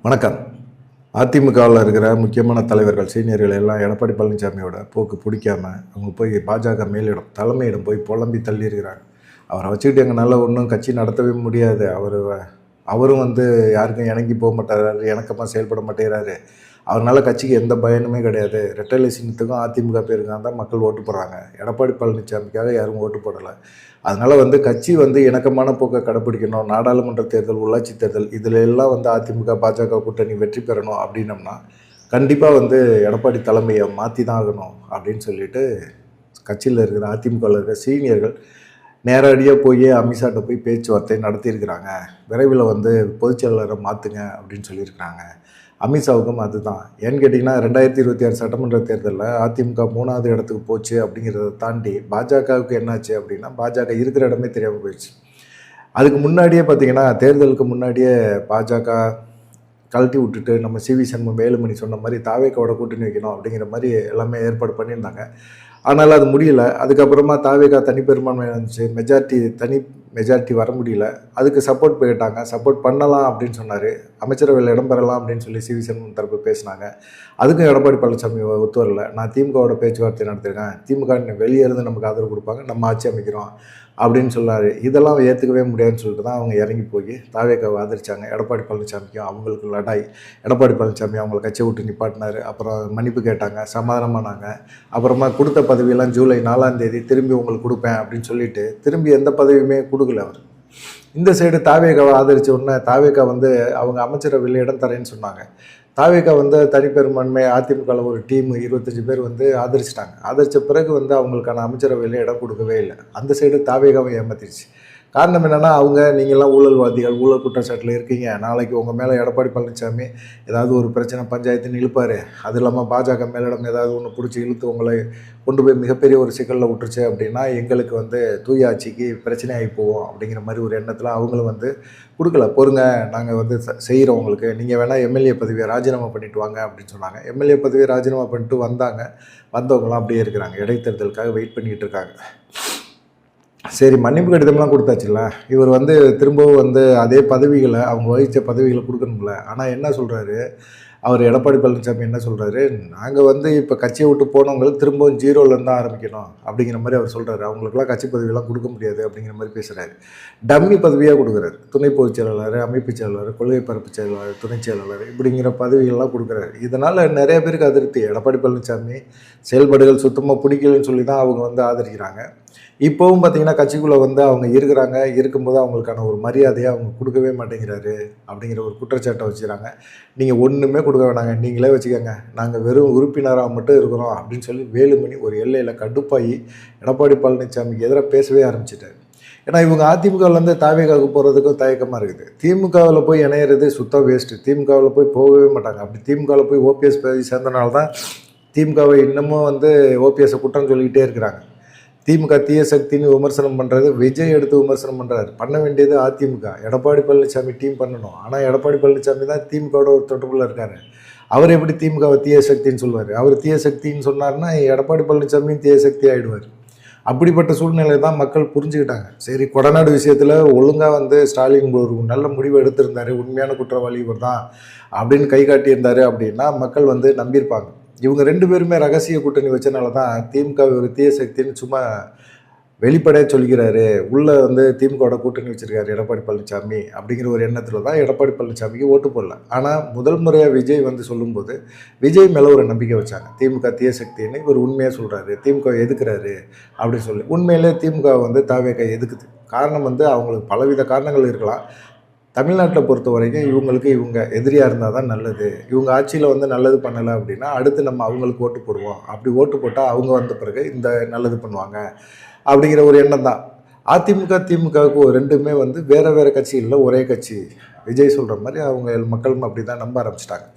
வணக்கம். அதிமுகவில் இருக்கிற முக்கியமான தலைவர்கள் சீனியர்கள் எல்லாம் எடப்பாடி பழனிசாமியோட போக்கு பிடிக்காம அவங்க போய் பாஜக மேலிடம் தலைமையிடம் போய் புலம்பி தள்ளி இருக்கிறாங்க. அவரை வச்சுக்கிட்டு எங்களால் ஒன்றும் கட்சி நடத்தவே முடியாது, அவரும் யாருக்கும் இணங்கி போக மாட்டாரு, இணக்கமாக செயல்பட மாட்டேங்கிறாரு, அவரால் கட்சிக்கு எந்த பயனுமே கிடையாது, ரெட்டலை சின்னத்துக்கும் அதிமுக பேருக்காக தான் மக்கள் ஓட்டு போடுறாங்க, எடப்பாடி பழனிசாமிக்காக யாரும் ஓட்டு போடலை, அதனால் கட்சி இணக்கமான போக்கை கடைப்பிடிக்கணும், நாடாளுமன்ற தேர்தல் உள்ளாட்சி தேர்தல் இதில் எல்லாம் அதிமுக பாஜக கூட்டணி வெற்றி பெறணும் அப்படின்னம்னா கண்டிப்பாக எடப்பாடி தலைமையை மாற்றி தான் ஆகணும் அப்படின்னு சொல்லிட்டு கட்சியில் இருக்கிற அதிமுகவில் இருக்கிற சீனியர்கள் நேரடியாக போய் அமித்ஷாட்ட போய் பேச்சுவார்த்தை நடத்தியிருக்கிறாங்க. விரைவில் பொதுச்செயலாளரை மாற்றுங்க அப்படின்னு சொல்லியிருக்கிறாங்க. அமித்ஷாவுக்கும் அதுதான். ஏன்னு கேட்டிங்கன்னா 2026 சட்டமன்ற தேர்தலில் அதிமுக 3வது இடத்துக்கு போச்சு அப்படிங்கிறத தாண்டி பாஜகவுக்கு என்னாச்சு அப்படின்னா பாஜக இருக்கிற இடமே தெரியாமல் போயிடுச்சு. அதுக்கு முன்னாடியே பார்த்திங்கன்னா தேர்தலுக்கு முன்னாடியே பாஜக கழட்டி விட்டுட்டு நம்ம சிவி சண்முகம் வேலுமணி சொன்ன மாதிரி தாவேக்காவோட கூட்டணி வைக்கணும் அப்படிங்கிற மாதிரி எல்லாமே ஏற்பாடு பண்ணியிருந்தாங்க. ஆனால் அது முடியல. அதுக்கப்புறமா தாவேகா தனிப்பெரும்பான்மை வந்துச்சு, தனி மெஜாரிட்டி வர முடியல. அதுக்கு சப்போர்ட் போயிட்டாங்க. சப்போர்ட் பண்ணலாம் அப்படின்னு சொன்னார். அமைச்சரவையில் இடம் பெறலாம் அப்படின்னு சொல்லி சிவி சண்முகம் தரப்பு பேசினாங்க. அதுக்கும் எடப்பாடி பழனிசாமி ஒத்து வரல. நான் திமுகவோட பேச்சுவார்த்தை நடத்திருக்கேன், திமுக வெளியே இருந்து நமக்கு ஆதரவு கொடுப்பாங்க, நம்ம ஆட்சி அமைக்கிறோம் அப்படின்னு சொன்னார். இதெல்லாம் ஏற்றுக்கவே முடியாதுன்னு சொல்லிட்டு தான் அவங்க இறங்கி போய் தாவேக்காவை ஆதரித்தாங்க. எடப்பாடி பழனிசாமிக்கும் அவங்களுக்கு லடாய். எடப்பாடி பழனிசாமி அவங்களை கட்சியை விட்டு நிப்பாட்டினார். அப்புறம் மன்னிப்பு கேட்டாங்க, சமாதானமானாங்க. அப்புறமா கொடுத்த பதவியெல்லாம் ஜூலை 4ஆம் தேதி திரும்பி உங்களுக்கு கொடுப்பேன் அப்படின்னு சொல்லிட்டு திரும்பி எந்த பதவியுமே கொடுக்கல அவர். இந்த சைடு தாவேக்காவை ஆதரித்த உடனே தாவேக்கா அவங்க அமைச்சரவையில் இடம் தரேன்னு சொன்னாங்க. தாவேக்கா தனிப்பெரும்பான்மை அதிமுகவில் ஒரு டீம் 25 பேர் ஆதரிச்சிட்டாங்க. ஆதரித்த பிறகு அவங்களுக்கான அமைச்சரவையில் இடம் கொடுக்கவே இல்லை. அந்த சைடு தாவேக்காவை ஏமாத்திடுச்சு. காரணம் என்னென்னா நீங்கள்லாம் ஊழல்வாதிகள், ஊழல் குற்றச்சாட்டில் இருக்கீங்க, நாளைக்கு உங்கள் மேலே எடப்பாடி பழனிசாமி ஏதாவது ஒரு பிரச்சனை பஞ்சாயத்துன்னு இழுப்பார், அது இல்லாமல் பாஜக மேலிடம் ஏதாவது ஒன்று பிடிச்சி இழுத்து உங்களை கொண்டு போய் மிகப்பெரிய ஒரு சிக்கலில் விட்டுருச்சு அப்படின்னா எங்களுக்கு தூய ஆட்சிக்கு பிரச்சனை ஆகி போவோம் அப்படிங்கிற மாதிரி ஒரு எண்ணத்தில் அவங்களும் கொடுக்கல. பொறுங்க, நாங்கள் செய்கிறோம், உங்களுக்கு நீங்கள் வேணால் எம்எல்ஏ பதவியை ராஜினாமா பண்ணிட்டு வாங்க அப்படின்னு சொன்னாங்க. எம்எல்ஏ பதவியை ராஜினாமா பண்ணிட்டு வந்தவங்களாம் அப்படியே இருக்கிறாங்க, இடைத்தேர்தலுக்காக வெயிட் பண்ணிக்கிட்டு இருக்காங்க. சரி, மன்னிப்பு கடிதம்லாம் கொடுத்தாச்சுல்ல, இவர் திரும்பவும் அதே பதவிகளை அவங்க வகித்த பதவிகளை கொடுக்கணும்ல. ஆனால் என்ன சொல்கிறாரு அவர், எடப்பாடி பழனிசாமி என்ன சொல்கிறாரு, நாங்கள் இப்போ கட்சியை விட்டு போனவங்களுக்கு திரும்பவும் ஜீரோலேருந்து தான் ஆரம்பிக்கணும் அப்படிங்கிற மாதிரி அவர் சொல்கிறாரு. அவங்களுக்குலாம் கட்சி பதவியெல்லாம் கொடுக்க முடியாது அப்படிங்கிற மாதிரி பேசுகிறாரு. டம்மி பதவியாக கொடுக்குறாரு. துணை பொதுச் செயலாளர், அமைப்பு செயலாளர், கொள்கை பரப்பு செயலாளர், துணை செயலாளர் இப்படிங்கிற பதவிகள்லாம் கொடுக்குறாரு. இதனால் நிறைய பேருக்கு அதிருப்தி. எடப்பாடி பழனிசாமி செயல்பாடுகள் சுத்தமாக பிடிக்கலன்னு சொல்லி தான் அவங்க ஆதரிக்கிறாங்க. இப்போவும் பார்த்திங்கன்னா கட்சிக்குள்ளே அவங்க இருக்கும்போது அவங்களுக்கான ஒரு மரியாதையை அவங்க கொடுக்கவே மாட்டேங்கிறாரு அப்படிங்கிற ஒரு குற்றச்சாட்டை வச்சுக்கிறாங்க. நீங்கள் ஒன்றுமே கொடுக்க வேணாங்க, நீங்களே வச்சுக்கோங்க, நாங்கள் வெறும் உறுப்பினராக மட்டும் இருக்கிறோம் அப்படின்னு சொல்லி வேலுமணி ஒரு எல்லையில் கடுப்பாகி எடப்பாடி பழனிசாமிக்கு எதிராக பேசவே ஆரம்பிச்சிட்டார். ஏன்னா இவங்க அதிமுகவிலேருந்து தாவேகாவுக்கு போகிறதுக்கும் தயக்கமாக இருக்குது. திமுகவில் போய் இணையிறது சுத்தம் வேஸ்ட்டு. திமுகவில் போகவே மாட்டாங்க. அப்படி திமுகவில் போய் ஓபிஎஸ் பதவி சேர்ந்தனால தான் திமுகவை இன்னமும் ஓபிஎஸ்ஸை குற்றம் சொல்லிக்கிட்டே இருக்கிறாங்க. திமுக தீய சக்தின்னு விமர்சனம் பண்ணுறது விஜய் எடுத்து விமர்சனம் பண்ணுறாரு. பண்ண வேண்டியது அதிமுக, எடப்பாடி பழனிசாமி டீம் பண்ணணும். ஆனால் எடப்பாடி பழனிசாமி தான் திமுகவோட ஒரு தொடர்பில் இருக்கார். அவர் எப்படி திமுகவை தீய சக்தின்னு சொல்லுவார்? அவர் தீய சக்தின்னு சொன்னார்னா எடப்பாடி பழனிசாமியும் தீய சக்தி ஆகிடுவார். அப்படிப்பட்ட சூழ்நிலை தான் மக்கள் புரிஞ்சுக்கிட்டாங்க. சரி, கொடநாடு விஷயத்தில் ஒழுங்காக ஸ்டாலின் ஒரு நல்ல முடிவு எடுத்திருந்தார், உண்மையான குற்றவாளி இவர் தான் அப்படின்னு கை காட்டியிருந்தார் அப்படின்னா மக்கள் நம்பியிருப்பாங்க. இவங்க 2 பேருமே ரகசிய கூட்டணி வச்சனால தான் திமுக ஒரு தீய சக்தின்னு சும்மா வெளிப்படையாக சொல்கிறாரு. உள்ளே திமுகவோட கூட்டணி வச்சுருக்காரு எடப்பாடி பழனிசாமி அப்படிங்கிற ஒரு எண்ணத்தில் தான் எடப்பாடி பழனிசாமிக்கு ஓட்டு போடல. ஆனால் முதல் முறையாக விஜய் சொல்லும்போது விஜய் மேலே ஒரு நம்பிக்கை வச்சாங்க. திமுக தீய சக்தின்னு இவர் உண்மையாக சொல்கிறாரு, திமுக எதுக்குறாரு அப்படின்னு சொல்லி. உண்மையிலே திமுக தாவேக்கா எதுக்குது. காரணம் அவங்களுக்கு பலவித காரணங்கள் இருக்கலாம். தமிழ்நாட்டில் பொறுத்த வரைக்கும் இவங்க எதிரியாக இருந்தால் தான் நல்லது. இவங்க ஆட்சியில் நல்லது பண்ணலை அப்படின்னா அடுத்து நம்ம அவங்களுக்கு ஓட்டு போடுவோம். அப்படி ஓட்டு போட்டால் அவங்க வந்த பிறகு இந்த நல்லது பண்ணுவாங்க அப்படிங்கிற ஒரு எண்ணம் தான். அதிமுக திமுகவுக்கு 2மே வேறு வேறு கட்சி இல்லை, ஒரே கட்சி. விஜய் சொல்கிற மாதிரி அவங்க மக்களும் அப்படி தான் நம்ப ஆரம்பிச்சிட்டாங்க.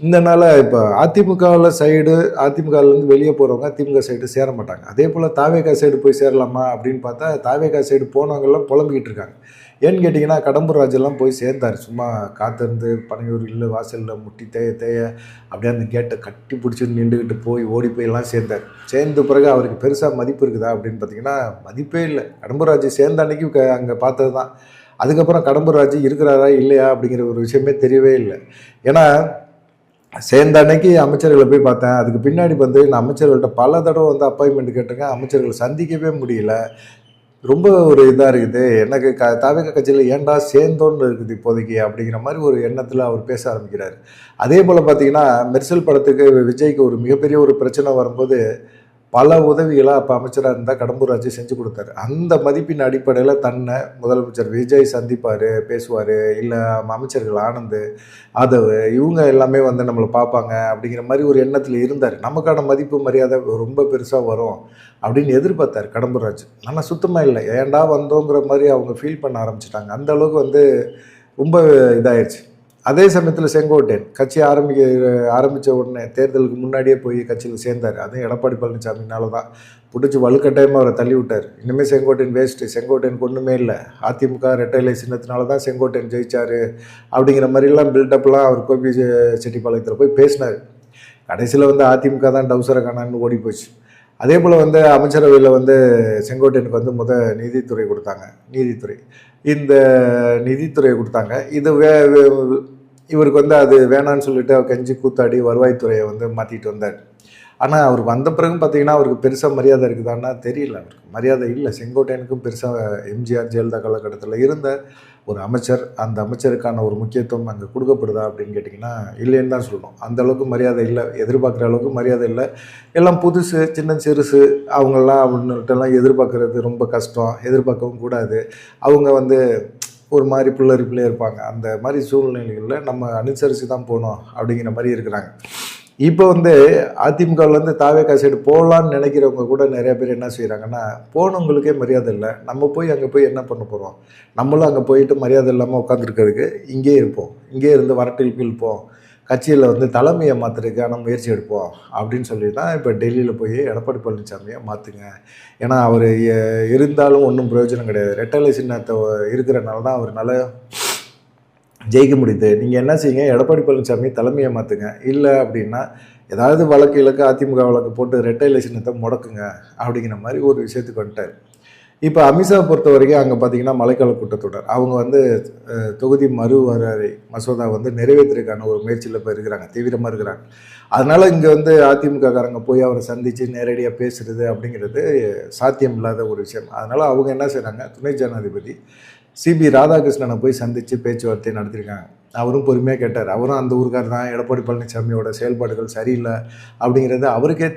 இதனால் இப்போ அதிமுகவிலேருந்து வெளியே போகிறவங்க திமுக சைடு சேர மாட்டாங்க. அதே போல் தாவேகா சைடு போய் சேரலாமா அப்படின்னு பார்த்தா தாவேகா சைடு போனவங்கெல்லாம் புலம்பிக்கிட்டு இருக்காங்க. ஏன்னு கேட்டிங்கன்னா கடம்பூர் ராஜெல்லாம் போய் சேர்ந்தார். சும்மா காத்திருந்து பனையூர் இல்லை வாசலில் முட்டி தேய அப்படியே அந்த கேட்டை கட்டி பிடிச்சிட்டு நின்றுக்கிட்டு போய் ஓடி போயெல்லாம் சேர்ந்தார். சேர்ந்த பிறகு அவருக்கு பெருசாக மதிப்பு இருக்குதா அப்படின்னு பார்த்தீங்கன்னா மதிப்பே இல்லை. கடம்பூர் ராஜ் சேர்ந்த அன்னைக்கு அங்கே பார்த்தது தான். அதுக்கப்புறம் கடம்பூர் ராஜு இருக்கிறாரா இல்லையா அப்படிங்கிற ஒரு விஷயமே தெரியவே இல்லை. ஏன்னா சேர்ந்த அன்னைக்கு அமைச்சர்களை போய் பார்த்தேன். அதுக்கு பின்னாடி வந்து நான் அமைச்சர்கள்ட்ட பல தடவை வந்து அப்பாயின்மெண்ட் கேட்டேங்க. அமைச்சர்களை சந்திக்கவே முடியல. ரொம்ப ஒரு இதாக இருக்குது. எனக்கு தாவேகா கட்சியில் ஏன்டா சேர்ந்தோன்னு இருக்குது இப்போதைக்கு அப்படிங்கிற மாதிரி ஒரு எண்ணத்தில் அவர் பேச ஆரம்பிக்கிறார். அதே போல் பார்த்தீங்கன்னா மெர்சல் படத்துக்கு விஜய்க்கு ஒரு மிகப்பெரிய ஒரு பிரச்சனை வரும்போது பல உதவிகளாக அப்போ அமைச்சராக இருந்தால் கடம்பூர் ராஜு செஞ்சு கொடுத்தாரு. அந்த மதிப்பின் அடிப்படையில் தன்னை முதலமைச்சர் விஜய் சந்திப்பார், பேசுவார். இல்லை அமைச்சர்கள் ஆனந்த், ஆதவ் இவங்க எல்லாமே வந்து நம்மளை பார்ப்பாங்க அப்படிங்கிற மாதிரி ஒரு எண்ணத்தில் இருந்தார். நமக்கான மதிப்பு மரியாதை ரொம்ப பெருசாக வரும் அப்படின்னு எதிர்பார்த்தார் கடம்பூர் ராஜு. ஆனால் சுத்தமாக இல்லை. ஏன்டா வந்தோங்கிற மாதிரி அவங்க ஃபீல் பண்ண ஆரம்பிச்சிட்டாங்க. அந்த அளவுக்கு வந்து ரொம்ப இதாகிடுச்சு. அதே சமயத்தில் செங்கோட்டையன் கட்சி ஆரம்பித்த உடனே தேர்தலுக்கு முன்னாடியே போய் கட்சியில் சேர்ந்தார். அதுவும் எடப்பாடி பழனிசாமினால தான் பிடிச்சி வலுக்கட்டாயமாக அவரை தள்ளி விட்டார். இனிமேல் செங்கோட்டையன் வேஸ்ட்டு, செங்கோட்டையனுக்கு ஒன்றுமே இல்லை, அதிமுக ரெட்டை இலை சின்னத்தினால தான் செங்கோட்டையன் ஜெயிச்சார் அப்படிங்கிற மாதிரிலாம் பில்டப்லாம் அவர் கோபி செட்டிப்பாளையத்தில் போய் பேசினார். கடைசியில் வந்து அதிமுக தான் டவுசரை காணான்னு ஓடி போச்சு. அதே போல் வந்து அமைச்சரவையில் வந்து செங்கோட்டையனுக்கு வந்து நீதித்துறை கொடுத்தாங்க. இந்த நிதித்துறையை கொடுத்தாங்க. இது இவருக்கு வந்து அது வேணான்னு சொல்லிட்டு அவர் கெஞ்சி கூத்தாடி வருவாய்த்துறையை வந்து மாற்றிட்டு வந்தார். ஆனால் அவர் வந்த பிறகு பார்த்தீங்கன்னா அவருக்கு பெருசாக மரியாதை இருக்குதான்னா தெரியல. அவருக்கு மரியாதை இல்லை. செங்கோட்டையனுக்கும் பெருசாக எம்ஜிஆர் ஜெயலலிதா காலகட்டத்தில் இருந்த ஒரு அமைச்சர், அந்த அமைச்சருக்கான ஒரு முக்கியத்துவம் அங்கே கொடுக்கப்படுதா அப்படின்னு கேட்டிங்கன்னா இல்லைன்னு தான் சொல்லணும். அந்தளவுக்கு மரியாதை இல்லை, எதிர்பார்க்குற அளவுக்கு மரியாதை இல்லை. எல்லாம் புதுசு, சின்ன சிறுசு அவங்கெல்லாம் அப்படின்னுட்டெல்லாம் எதிர்பார்க்குறது ரொம்ப கஷ்டம், எதிர்பார்க்கவும் கூடாது. அவங்க வந்து ஒரு மாதிரி பிள்ளையே இருப்பாங்க. அந்த மாதிரி சூழ்நிலைகளில் நம்ம அனுசரித்து தான் போகணும் அப்படிங்கிற மாதிரி இருக்கிறாங்க. இப்போ வந்து அதிமுகவிலேருந்து தாவேகா சைடு போகலான்னு நினைக்கிறவங்க கூட நிறைய பேர் என்ன செய்கிறாங்கன்னா, போனவங்களுக்கே மரியாதை இல்லை, நம்ம போய் அங்கே போய் என்ன பண்ண போகிறோம், நம்மளும் அங்கே போயிட்டு மரியாதை இல்லாமல் உட்காந்துருக்கிறதுக்கு இங்கே இருப்போம், இங்கே இருந்து வரட்டில் இழுப்போம், கட்சியில் வந்து தலைமையை மாற்றுறதுக்கான முயற்சி எடுப்போம் அப்படின்னு சொல்லி தான் இப்போ டெல்லியில் போய் எடப்பாடி பழனிசாமியை மாற்றுங்க. ஏன்னா அவர் இருந்தாலும் ஒன்றும் பிரயோஜனம் கிடையாது. ரெட்டலை சின்னத்தை இருக்கிறனால தான் அவர்னால ஜெயிக்க முடியுது. நீங்கள் என்ன செய்யுங்க, எடப்பாடி பழனிசாமி தலைமையை மாற்றுங்க. இல்லை அப்படின்னா ஏதாவது வழக்கு அதிமுக வழக்கு போட்டு ரெட்டை இலை சின்னத்தை முடக்குங்க அப்படிங்கிற மாதிரி ஒரு விஷயத்துக்கு வந்துட்டார். இப்போ அமித்ஷா பொறுத்த வரைக்கும் அங்கே பார்த்தீங்கன்னா மழைக்கால கூட்டத்தொடர் அவங்க வந்து தொகுதி மறுவரை மசோதா வந்து நிறைவேற்றுறதுக்கான ஒரு முயற்சியில் இப்போ இருக்கிறாங்க, தீவிரமாக இருக்கிறாங்க. அதனால் இங்கே வந்து அதிமுககாரங்க போய் அவரை சந்தித்து நேரடியாக பேசுகிறது அப்படிங்கிறது சாத்தியம் இல்லாத ஒரு விஷயம். அதனால் அவங்க என்ன செய்கிறாங்க, துணை ஜனாதிபதி சிபி ராதாகிருஷ்ணனை போய் சந்தித்து பேச்சுவார்த்தை நடத்தியிருக்காங்க. அவரும் பொறுமையாக கேட்டார். அவரும் அந்த ஊருக்கார் தான். எடப்பாடி பழனிசாமியோட செயல்பாடுகள் சரியில்லை அப்படிங்கிறது அவருக்கே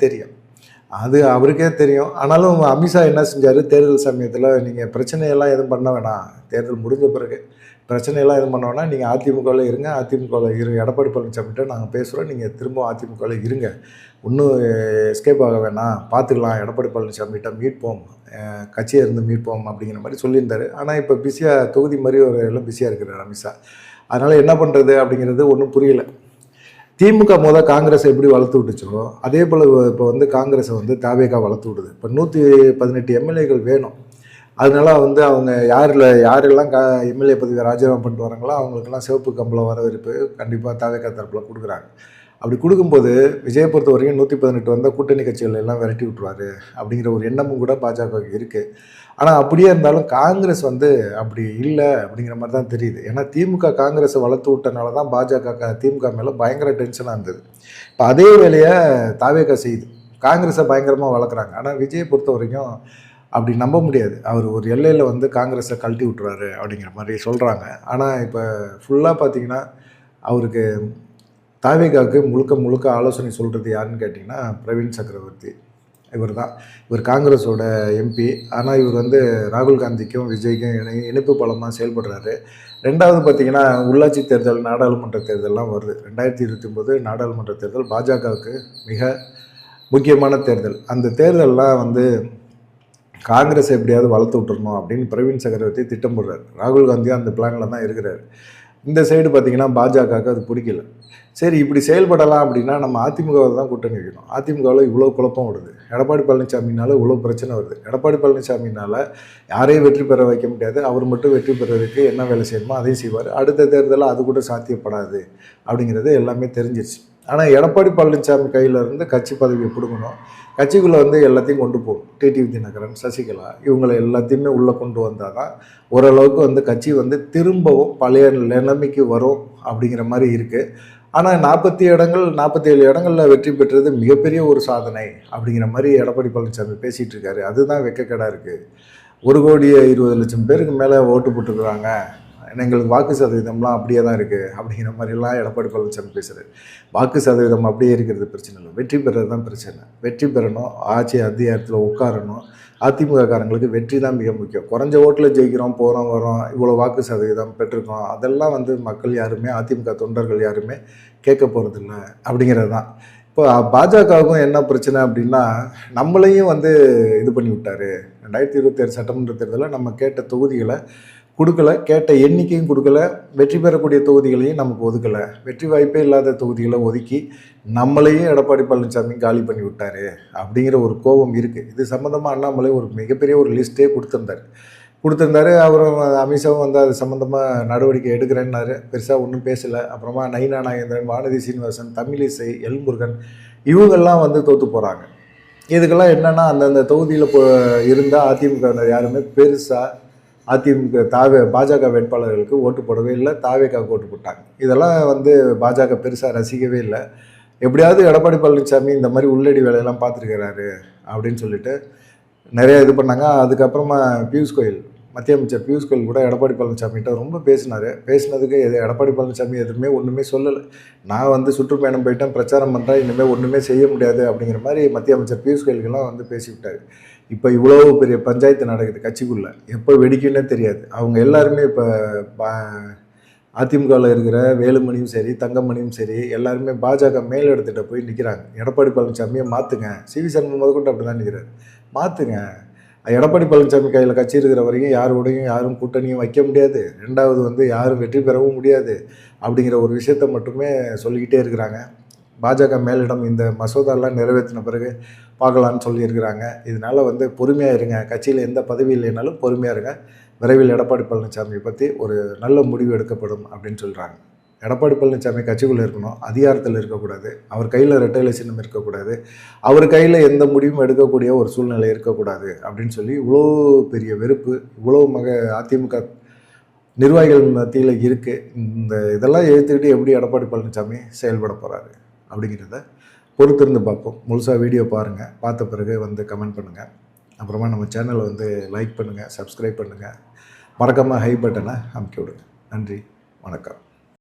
தெரியும். ஆனாலும் அமித்ஷா என்ன செஞ்சார், தேர்தல் சமயத்தில் நீங்கள் பிரச்சனையெல்லாம் எதுவும் பண்ண வேணாம், தேர்தல் முடிஞ்ச பிறகு பிரச்சனையெல்லாம் எதுவும் பண்ண வேணாம், நீங்கள் அதிமுகவில் இருங்க, எடப்பாடி பழனிசாமிகிட்ட நாங்கள் பேசுகிறோம், நீங்கள் திரும்ப அதிமுகவில் இருங்க, இன்னும் எஸ்கேப் ஆக வேணாம், பார்த்துக்கலாம், எடப்பாடி பழனிசாமிகிட்ட மீட்போம், கட்சியை இருந்து மீட்போம் அப்படிங்கிற மாதிரி சொல்லியிருந்தார். ஆனால் இப்போ பிஸியாக தொகுதி மாதிரி ஒரு எல்லாம் பிஸியாக இருக்கிறார் அமித்ஷா. அதனால் என்ன பண்ணுறது அப்படிங்கிறது ஒன்றும் புரியல. திமுக காங்கிரஸை எப்படி வளர்த்து விட்டுச்சோ அதே போல் இப்போ வந்து காங்கிரஸை வந்து தாவேகா வளர்த்து விடுது. இப்போ 118 எம்எல்ஏக்கள் வேணும். அதனால வந்து அவங்க யாரெல்லாம் எம்எல்ஏ பதவியை ராஜினாமா பண்ணிட்டு வராங்களோ அவங்களுக்கெல்லாம் சிவப்பு கம்பளம் வரவேற்பு கண்டிப்பாக தாவேகா தரப்பில் கொடுக்குறாங்க. அப்படி கொடுக்கும்போது விஜயை பொறுத்த வரைக்கும் 118 வந்தால் கூட்டணி கட்சிகள் எல்லாம் விரட்டி விட்டுருவாரு அப்படிங்கிற ஒரு எண்ணமும் கூட பாஜகவுக்கு இருக்குது. ஆனால் அப்படியே இருந்தாலும் காங்கிரஸ் வந்து அப்படி இல்லை அப்படிங்கிற மாதிரி தான் தெரியுது. ஏன்னா திமுக காங்கிரஸை வளர்த்து விட்டனால தான் பாஜக திமுக மேலே பயங்கர டென்ஷனாக இருந்தது. இப்போ அதே வேலையை தாவேகா செய்யுது, காங்கிரஸை பயங்கரமாக வளர்க்குறாங்க. ஆனால் விஜயை பொறுத்த வரைக்கும் அப்படி நம்ப முடியாது. அவர் ஒரு எல்லையில் வந்து காங்கிரஸை கழட்டி விட்டுறாரு அப்படிங்கிற மாதிரி சொல்கிறாங்க. ஆனால் இப்போ ஃபுல்லாக பார்த்தீங்கன்னா அவருக்கு தாவேகாவுக்கு முழுக்க ஆலோசனை சொல்கிறது யாருன்னு கேட்டிங்கன்னா பிரவீன் சக்கரவர்த்தி. இவர் காங்கிரஸோட எம்பி. ஆனால் இவர் வந்து ராகுல் காந்திக்கும் விஜய்க்கும் இணைப்பு பலமாக செயல்படுறாரு. ரெண்டாவது பார்த்திங்கன்னா உள்ளாட்சி தேர்தல், நாடாளுமன்ற தேர்தல்லாம் வருது. 2029 நாடாளுமன்ற தேர்தல் பாஜகவுக்கு மிக முக்கியமான தேர்தல். அந்த தேர்தலெலாம் வந்து காங்கிரஸ் எப்படியாவது வளர்த்து விட்டுறணும் அப்படின்னு பிரவீன் சக்கரவர்த்தி திட்டம் போடுறாரு. ராகுல் காந்தியும் அந்த பிளானில் தான் இருக்கிறார். இந்த சைடு பார்த்திங்கன்னா பாஜகவுக்கு அது பிடிக்கல. சரி, இப்படி செயல்படலாம் அப்படின்னா நம்ம அதிமுகவில் தான் கூட்டணி வைக்கணும். அதிமுகவில் இவ்வளோ குழப்பம் வருது, எடப்பாடி பழனிசாமினால் இவ்வளோ பிரச்சனை வருது. எடப்பாடி பழனிசாமினால் யாரையும் வெற்றி பெற வைக்க முடியாது. அவர் மட்டும் வெற்றி பெறதுக்கு என்ன வேலை செய்யணுமோ அதையும் செய்வார். அடுத்த தேர்தலில் அது கூட சாத்தியப்படாது அப்படிங்கிறது எல்லாமே தெரிஞ்சிருச்சு. ஆனால் எடப்பாடி பழனிசாமி கையில் இருந்து கட்சி பதவியை பிடுங்கணும், கட்சிக்குள்ளே வந்து எல்லாத்தையும் கொண்டு போகும். டிடிவி தினகரன், சசிகலா இவங்களை எல்லாத்தையுமே உள்ளே கொண்டு வந்தால் தான் ஓரளவுக்கு வந்து கட்சி வந்து திரும்பவும் பழைய நிலைமைக்கு வரும் அப்படிங்கிற மாதிரி இருக்குது. ஆனால் 47 இடங்களில் வெற்றி பெற்றது மிகப்பெரிய ஒரு சாதனை அப்படிங்கிற மாதிரி எடப்பாடி பழனிசாமி பேசிகிட்டு இருக்காரு. அதுதான் வெக்கக்கேடாக இருக்குது. 1,20,00,000 பேருக்கு மேலே ஓட்டு போட்டுருக்குறாங்க, எங்களுக்கு வாக்கு சதவீதம்லாம் அப்படியே தான் இருக்குது அப்படிங்கிற மாதிரிலாம் எடப்பாடி பழனிசாமி பேசுகிறார். வாக்கு சதவீதம் அப்படியே இருக்கிறது பிரச்சனை இல்லை, வெற்றி பெறது தான் பிரச்சனை. வெற்றி பெறணும், ஆட்சி அதிகாரத்தில் உட்காரணும். அதிமுக காரங்களுக்கு வெற்றி தான் மிக முக்கியம். குறைஞ்ச ஓட்டில் ஜெயிக்கிறோம், போகிறோம் வரோம், இவ்வளோ வாக்கு சதவீதம் பெற்றிருக்கோம், அதெல்லாம் வந்து மக்கள் யாருமே, அதிமுக தொண்டர்கள் யாருமே கேட்க போகிறதில்ல அப்படிங்கிறது தான். இப்போ பாஜகவுக்கும் என்ன பிரச்சனை அப்படின்னா, நம்மளையும் வந்து இது பண்ணி விட்டார். 2027 சட்டமன்ற தேர்தலில் நம்ம கேட்ட தொகுதிகளை கொடுக்கல, கேட்ட எண்ணிக்கையும் கொடுக்கல, வெற்றி பெறக்கூடிய தொகுதிகளையும் நமக்கு ஒதுக்கலை, வெற்றி வாய்ப்பே இல்லாத தொகுதிகளை ஒதுக்கி நம்மளையும் எடப்பாடி பழனிசாமி காலி பண்ணி விட்டார் அப்படிங்கிற ஒரு கோபம் இருக்குது. இது சம்மந்தமாக அண்ணாமலை ஒரு மிகப்பெரிய ஒரு லிஸ்ட்டே கொடுத்துருந்தாரு. அவரும் அமித்ஷாவும் வந்து அது சம்மந்தமாக நடவடிக்கை எடுக்கிறேன்னாரு. பெருசாக ஒன்றும் பேசலை. அப்புறமா நயினா நாகேந்திரன், வானதி சீனிவாசன், தமிழிசை, எல்முருகன் இவங்கெல்லாம் வந்து தோற்று போகிறாங்க. இதுக்கெல்லாம் என்னென்னா, அந்தந்த தொகுதியில் இருந்தால் அதிமுக யாருமே பெருசாக பாஜக வேட்பாளர்களுக்கு ஓட்டு போடவே இல்லை, தாவேக்காவுக்கு ஓட்டு போட்டாங்க. இதெல்லாம் வந்து பாஜக பெருசாக ரசிக்கவே இல்லை. எப்படியாவது எடப்பாடி பழனிசாமி இந்த மாதிரி உள்ளடி வேலையெல்லாம் பார்த்துருக்கிறாரு அப்படின்னு சொல்லிட்டு நிறைய இது பண்ணாங்க. அதுக்கப்புறமா மத்திய அமைச்சர் பியூஷ் கோயல் கூட எடப்பாடி பழனிசாமிகிட்ட ரொம்ப பேசினதுக்கு எடப்பாடி பழனிசாமி எதுவுமே ஒன்றுமே சொல்லலை. நான் வந்து சுற்றுப்பயணம் போயிட்டேன், பிரச்சாரம் பண்ணுறேன், இனிமேல் ஒன்றுமே செய்ய முடியாது அப்படிங்கிற மாதிரி மத்திய அமைச்சர் பியூஷ் கோயலுக்கெல்லாம் வந்து பேசிவிட்டார். இப்போ இவ்வளோ பெரிய பஞ்சாயத்து நடக்குது கட்சிக்குள்ளே, எப்போ வெடிக்குன்னே தெரியாது. அவங்க எல்லாருமே இப்போ அதிமுகவில் இருக்கிற வேலுமணியும் சரி, தங்கமணியும் சரி, எல்லாருமே பாஜக மேலிடத்திட்ட போய் நிற்கிறாங்க. எடப்பாடி பழனிசாமியை மாற்றுங்க, சிவி சண்முகம் முதற்கொண்டு அப்படி தான் நிற்கிறார், மாற்றுங்க. எடப்பாடி பழனிசாமி கையில் கட்சி இருக்கிற வரைக்கும் யாரோடையும் யாரும் கூட்டணியும் வைக்க முடியாது, ரெண்டாவது வந்து யாரும் வெற்றி பெறவும் முடியாது அப்படிங்கிற ஒரு விஷயத்த மட்டுமே சொல்லிக்கிட்டே இருக்கிறாங்க. பாஜக மேலிடம் இந்த மசோதாலாம் நிறைவேற்றின பிறகு பார்க்கலான்னு சொல்லியிருக்கிறாங்க. இதனால் வந்து பொறுமையாக இருங்க, கட்சியில் எந்த பதவி இல்லைனாலும் பொறுமையாக இருங்க, விரைவில் எடப்பாடி பழனிசாமியை பற்றி ஒரு நல்ல முடிவு எடுக்கப்படும் அப்படின்னு சொல்கிறாங்க. எடப்பாடி பழனிசாமி கட்சிக்குள்ளே இருக்கணும், அதிகாரத்தில் இருக்கக்கூடாது, அவர் கையில் ரெட்டை சின்னம் இருக்கக்கூடாது, அவர் கையில் எந்த முடிவும் எடுக்கக்கூடிய ஒரு சூழ்நிலை இருக்கக்கூடாது அப்படின்னு சொல்லி இவ்வளோ பெரிய வெறுப்பு இவ்வளோ அதிமுக நிர்வாகிகள் மத்தியில் இருக்குது. இதெல்லாம் ஏற்றுக்கிட்டு எப்படி எடப்பாடி பழனிசாமி செயல்பட போகிறாரு அப்படிங்கிறத பொறுத்திருந்து பார்ப்போம். முழுசாக வீடியோ பாருங்கள், பார்த்த பிறகு வந்து கமெண்ட் பண்ணுங்கள். அப்புறமா நம்ம சேனலை வந்து லைக் பண்ணுங்கள், சப்ஸ்கிரைப் பண்ணுங்கள், மறக்காமல் ஹை பட்டனை அமுக்கி விடுங்க. நன்றி, வணக்கம்.